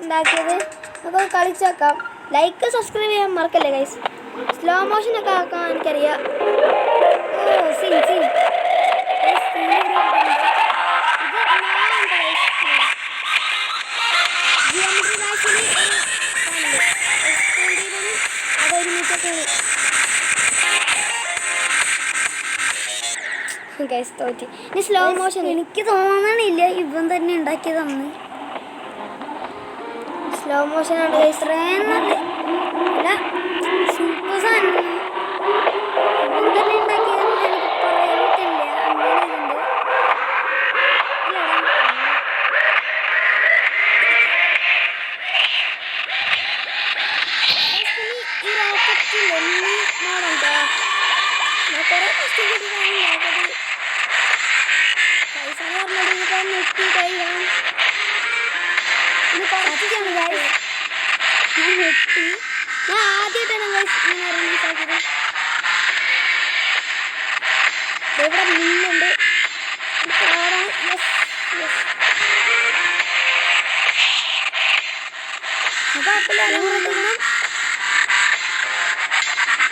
ഉണ്ടാക്കിയത്. അപ്പോൾ കളിച്ചേക്കാം. Like subscribe ചെയ്യാൻ മറക്കല്ലേ ഗൈസ്. സ്ലോ മോഷനൊക്കെ ആക്കാൻ എനിക്കറിയാം. തോറ്റി. ഇനി സ്ലോ മോഷൻ എനിക്ക് തോന്നണില്ല ഇവൻ തന്നെ ഉണ്ടാക്കിയതാണ്. സ്ലോ മോഷനാണ് അല്ല സൂപ്പർ സാധനം ഇവൻ തന്നെ ഉണ്ടാക്കിയതെന്ന് എനിക്ക് പറയാൻ പറ്റില്ല. ഞാൻ ആദ്യമായിട്ടാണ് ഇങ്ങനെ റിലീസാക്കിയത്. ഇവിടെ മിന്നുണ്ട്.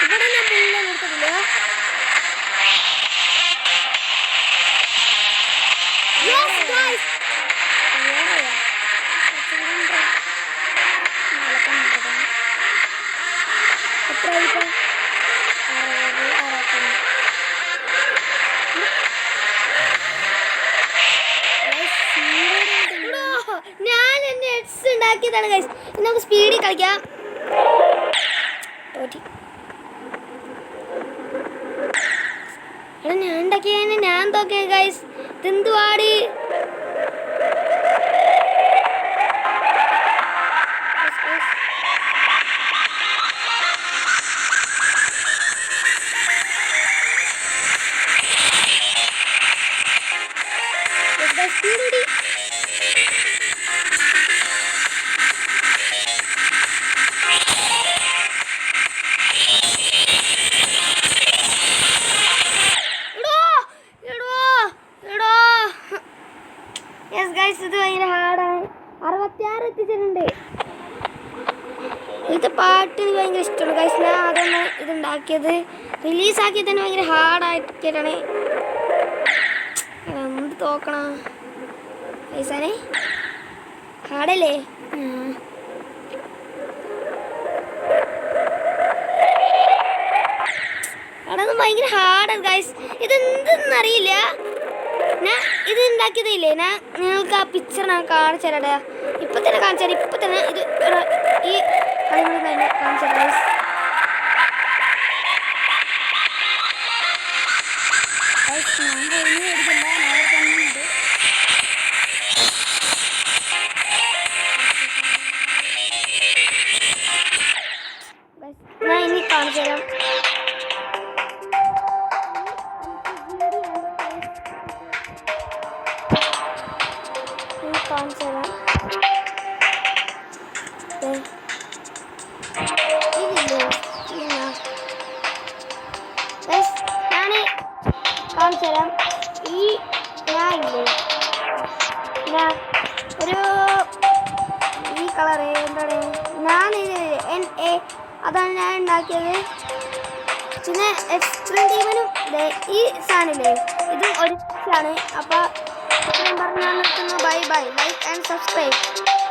ഇവിടെ ഞാൻ മില്ല നിർത്തത്തില്ല. ഞാൻ എന്റെ ഹെഡ്സ് ഉണ്ടാക്കിയതാണ് ഗൈസ്. നമുക്ക് സ്പീഡിൽ കളിക്കാം. എടാ ഞാൻ ഉണ്ടാക്കിയ ഞാൻ തോക്കിയ ഗൈസ്. ഇതെന്തുവാടി? ഇത് ഭയങ്കര ഹാർഡാണ്. 66 എത്തിച്ചിട്ടുണ്ട്. ഇന്നത്തെ പാട്ട് എനിക്ക് ഭയങ്കര ഇഷ്ടമുള്ളൂ ഗൈസ്. ഞാൻ അതാണ് ഇതുണ്ടാക്കിയത്. റിലീസാക്കിയത് തന്നെ ഭയങ്കര ഹാർഡായിട്ടാണ്. എന്ത് തോക്കണം ഗൈസാനെ? ഹാർഡല്ലേ? അതൊന്നും ഭയങ്കര ഹാർഡാണ് ഗൈസ്. ഇതെന്തെന്നറിയില്ല. ഞാൻ ഇത് ഉണ്ടാക്കിയതില്ലേ, ഞാൻ നിങ്ങൾക്ക് ആ പിക്ചർ ഞാൻ കാണിച്ചു തരാടാ. ഇപ്പം തന്നെ കാണിച്ചു തരാം. ഇപ്പം തന്നെ ഇത് ഈ കളികൾ തന്നെ കാണിച്ചു തരാം. ഞാൻ ഇനി കാണിച്ചു തരാം. കാണിച്ചുതരാം. ഈ ഞാനില്ലേ ഒരു ഈ കളറ് എന്താണ് അതാണ് ഞാൻ ഉണ്ടാക്കിയത്. പിന്നെ എക്സ്ട്രീം ടീമിനും ഈ സാധനമില്ലേ ഇതും ഒരു ആണ്. അപ്പോൾ ഞാൻ നിർത്തുന്നു. Bye bye. Like and subscribe.